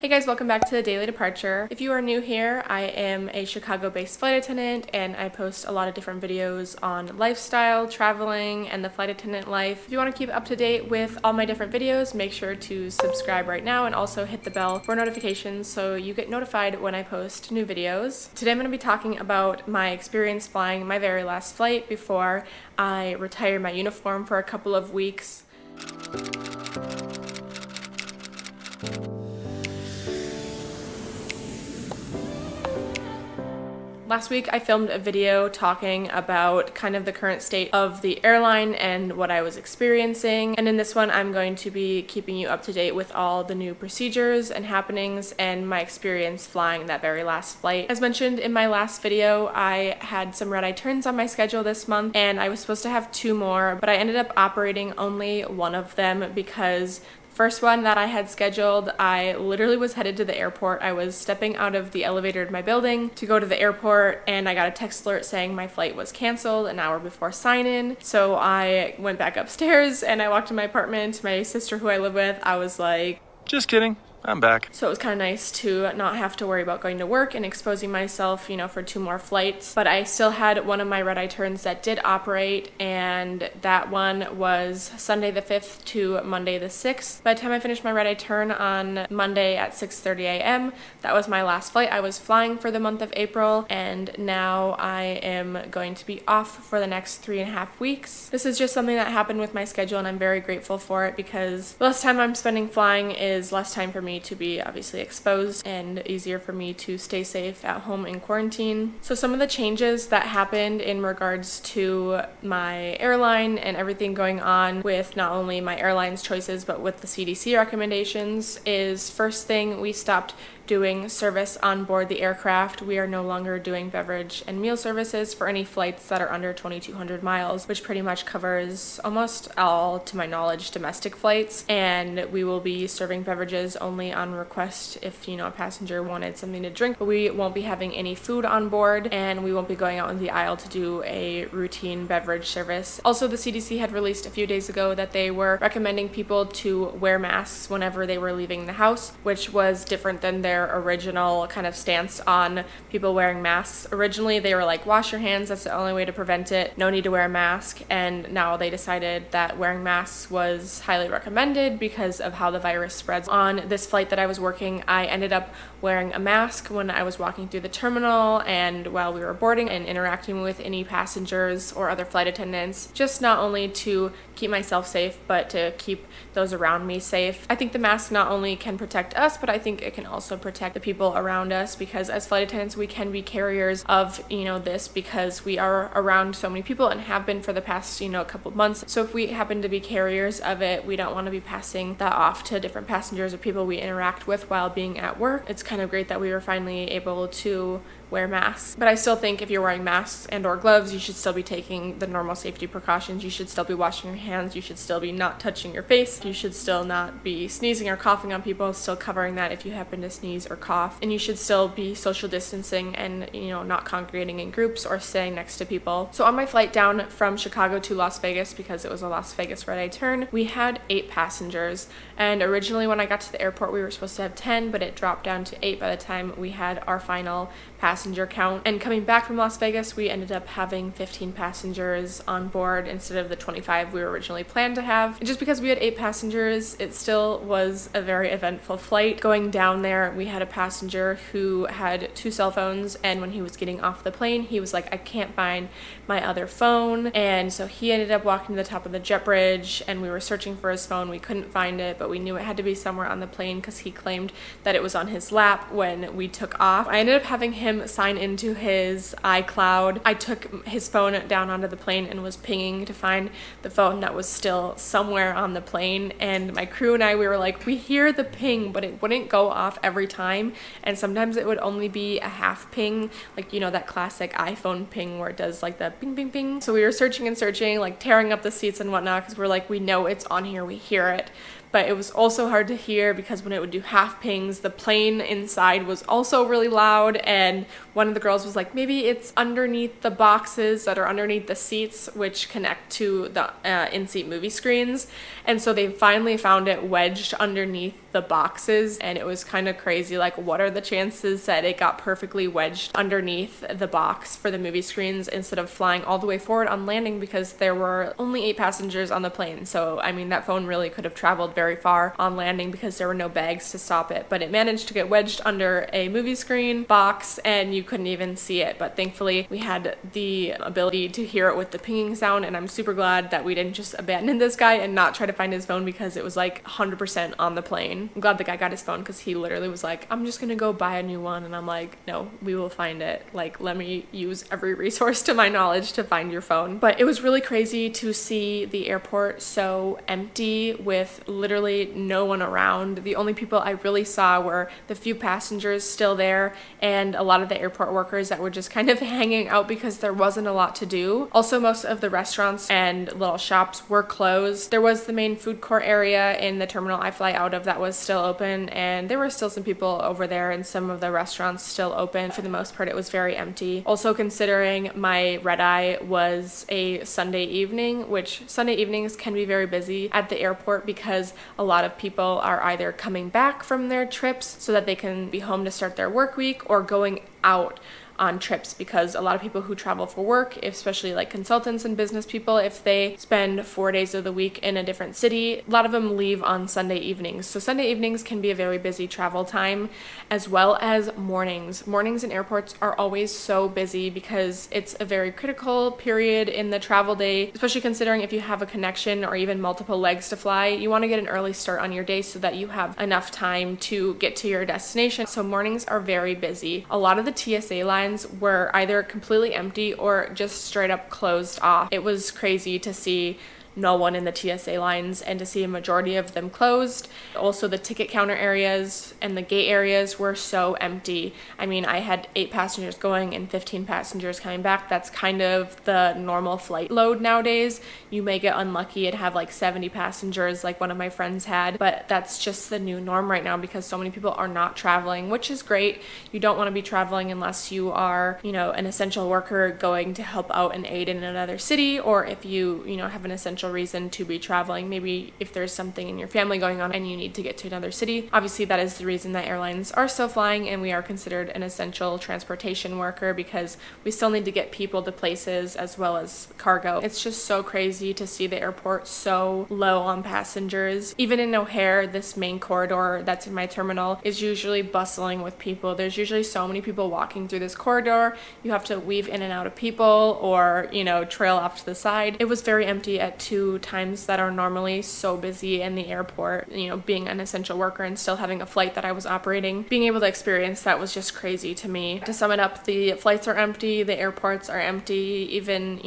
Hey guys, welcome back to the Daily Departure. If you are new here, I am a Chicago-based flight attendant and I post a lot of different videos on lifestyle, traveling, and the flight attendant life. If you want to keep up to date with all my different videos, make sure to subscribe right now and also hit the bell for notifications so you get notified when I post new videos. Today I'm going to be talking about my experience flying my very last flight before I retired my uniform for a couple of weeks. Last week I filmed a video talking about kind of the current state of the airline and what I was experiencing, and in this one I'm going to be keeping you up to date with all the new procedures and happenings and my experience flying that very last flight. As mentioned in my last video, I had some red-eye turns on my schedule this month and I was supposed to have 2 more, but I ended up operating only 1 of them because first one that I had scheduled, I literally was headed to the airport. I was stepping out of the elevator in my building to go to the airport and I got a text alert saying my flight was canceled an hour before sign-in. So I went back upstairs and I walked to my apartment. My sister who I live with, I was like, "Just kidding, I'm back." So it was kind of nice to not have to worry about going to work and exposing myself, for 2 more flights. But I still had one of my red-eye turns that did operate, and that one was Sunday the 5th to Monday the 6th. By the time I finished my red-eye turn on Monday at 6:30 a.m., that was my last flight. I was flying for the month of April, and now I am going to be off for the next 3.5 weeks. This is just something that happened with my schedule, and I'm very grateful for it because the less time I'm spending flying is less time for me to be obviously exposed and easier for me to stay safe at home in quarantine. So some of the changes that happened in regards to my airline and everything going on with not only my airline's choices but with the CDC recommendations is, first thing, we stopped doing service on board the aircraft. We are no longer doing beverage and meal services for any flights that are under 2,200 miles, which pretty much covers almost all, to my knowledge, domestic flights. And we will be serving beverages only on request if, a passenger wanted something to drink, but we won't be having any food on board and we won't be going out in the aisle to do a routine beverage service. Also, the CDC had released a few days ago that they were recommending people to wear masks whenever they were leaving the house, which was different than their original kind of stance on people wearing masks. Originally they were like, wash your hands, that's the only way to prevent it, no need to wear a mask, and now they decided that wearing masks was highly recommended because of how the virus spreads. On this flight that I was working, I ended up wearing a mask when I was walking through the terminal and while we were boarding and interacting with any passengers or other flight attendants, just not only to keep myself safe but to keep those around me safe. I think the mask not only can protect us, but I think it can also protect the people around us, because as flight attendants we can be carriers of this because we are around so many people and have been for the past couple months. So if we happen to be carriers of it, we don't want to be passing that off to different passengers or people we interact with while being at work. It's kind of great that we were finally able to wear masks, but I still think if you're wearing masks and or gloves, you should still be taking the normal safety precautions. You should still be washing your hands, you should still be not touching your face, you should still not be sneezing or coughing on people, still covering that if you happen to sneeze or cough, and you should still be social distancing and not congregating in groups or staying next to people. So on my flight down from Chicago to Las Vegas, because it was a Las Vegas red-eye turn, we had 8 passengers, and originally when I got to the airport we were supposed to have 10, but it dropped down to 8 by the time we had our final passenger count. And coming back from Las Vegas, we ended up having 15 passengers on board instead of the 25 we were originally planned to have. And just because we had 8 passengers, it still was a very eventful flight. Going down there, we had a passenger who had 2 cell phones, and when he was getting off the plane, he was like, I can't find my other phone. And so he ended up walking to the top of the jet bridge, and we were searching for his phone. We couldn't find it, but we knew it had to be somewhere on the plane because he claimed that it was on his lap when we took off. I ended up having him sign into his iCloud. I took his phone down onto the plane and was pinging to find the phone that was still somewhere on the plane, and my crew and I, we were like, we hear the ping, but it wouldn't go off every time, and sometimes it would only be a half ping, like that classic iPhone ping where it does like the ping ping ping. So we were searching and searching, like tearing up the seats and whatnot, because we're like, we know it's on here, we hear it. But it was also hard to hear because when it would do half pings, the plane inside was also really loud, and one of the girls was like, maybe it's underneath the boxes that are underneath the seats which connect to the in-seat movie screens. And so they finally found it wedged underneath the boxes, and it was kind of crazy. Like, what are the chances that it got perfectly wedged underneath the box for the movie screens instead of flying all the way forward on landing, because there were only 8 passengers on the plane. So I mean, that phone really could have traveled very far on landing because there were no bags to stop it, but it managed to get wedged under a movie screen box and you couldn't even see it. But thankfully we had the ability to hear it with the pinging sound, and I'm super glad that we didn't just abandon this guy and not try to find his phone, because it was like 100% on the plane. I'm glad the guy got his phone, because he literally was like, I'm just gonna go buy a new one, and I'm like, no, we will find it. Like, let me use every resource to my knowledge to find your phone. But it was really crazy to see the airport so empty with literally no one around. The only people I really saw were the few passengers still there and a lot of the airport workers that were just kind of hanging out because there wasn't a lot to do. Also, most of the restaurants and little shops were closed. There was the main food court area in the terminal I fly out of that was still open, and there were still some people over there and some of the restaurants still open. For the most part, it was very empty. Also, considering my red eye was a Sunday evening, which Sunday evenings can be very busy at the airport because a lot of people are either coming back from their trips so that they can be home to start their work week, or going out on trips, because a lot of people who travel for work, especially like consultants and business people, if they spend 4 days of the week in a different city, a lot of them leave on Sunday evenings. So Sunday evenings can be a very busy travel time, as well as mornings. Mornings in airports are always so busy because it's a very critical period in the travel day, especially considering if you have a connection or even multiple legs to fly, you want to get an early start on your day so that you have enough time to get to your destination. So mornings are very busy. A lot of the TSA lines were either completely empty or just straight up closed off. It was crazy to see no one in the TSA lines and to see a majority of them closed. Also, the ticket counter areas and the gate areas were so empty. I mean, I had 8 passengers going and 15 passengers coming back. That's kind of the normal flight load nowadays. You may get unlucky and have like 70 passengers like one of my friends had, but that's just the new norm right now because so many people are not traveling, which is great. You don't want to be traveling unless you are, you know, an essential worker going to help out and aid in another city, or if you have an essential reason to be traveling. Maybe if there's something in your family going on and you need to get to another city. Obviously, that is the reason that airlines are still flying and we are considered an essential transportation worker, because we still need to get people to places as well as cargo. It's just so crazy to see the airport so low on passengers. Even in O'Hare, this main corridor that's in my terminal is usually bustling with people. There's usually so many people walking through this corridor. You have to weave in and out of people or, trail off to the side. It was very empty at 2 times that are normally so busy in the airport. Being an essential worker and still having a flight that I was operating, being able to experience that was just crazy to me. To sum it up, the flights are empty, the airports are empty. Even,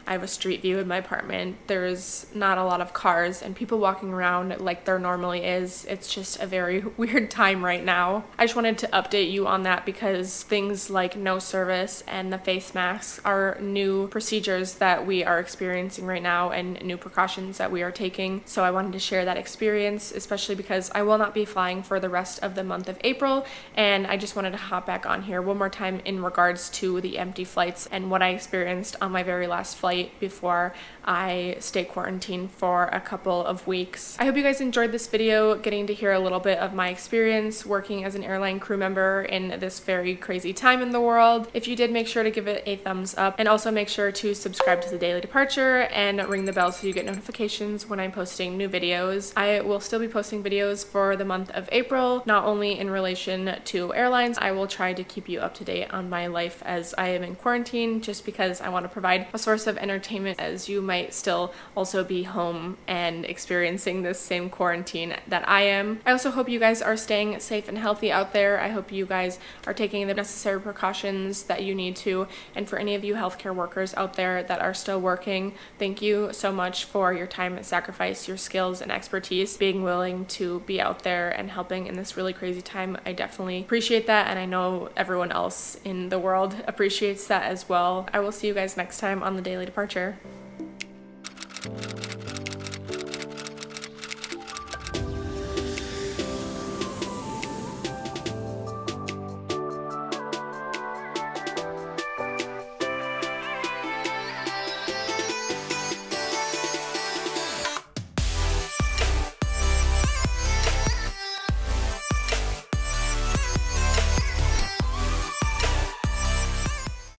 I have a street view in my apartment. There's not a lot of cars and people walking around like there normally is. It's just a very weird time right now. I just wanted to update you on that because things like no service and the face masks are new procedures that we are experiencing right now and new precautions that we are taking. So I wanted to share that experience, especially because I will not be flying for the rest of the month of April, and I just wanted to hop back on here one more time in regards to the empty flights and what I experienced on my very last flight before I stay quarantined for a couple of weeks. I hope you guys enjoyed this video, getting to hear a little bit of my experience working as an airline crew member in this very crazy time in the world. If you did, make sure to give it a thumbs up, and also make sure to subscribe to the Daily Departure and ring the bell so you get notifications when I'm posting new videos. I will still be posting videos for the month of April, not only in relation to airlines. I will try to keep you up to date on my life as I am in quarantine, just because I want to provide a source of entertainment as you might still also be home and experiencing this same quarantine that I am. I also hope you guys are staying safe and healthy out there. I hope you guys are taking the necessary precautions that you need to, and for any of you healthcare workers out there that are still working, thank you so much for your time and sacrifice, your skills and expertise, being willing to be out there and helping in this really crazy time. I definitely appreciate that, and I know everyone else in the world appreciates that as well. I will see you guys next time on the Daily Departure.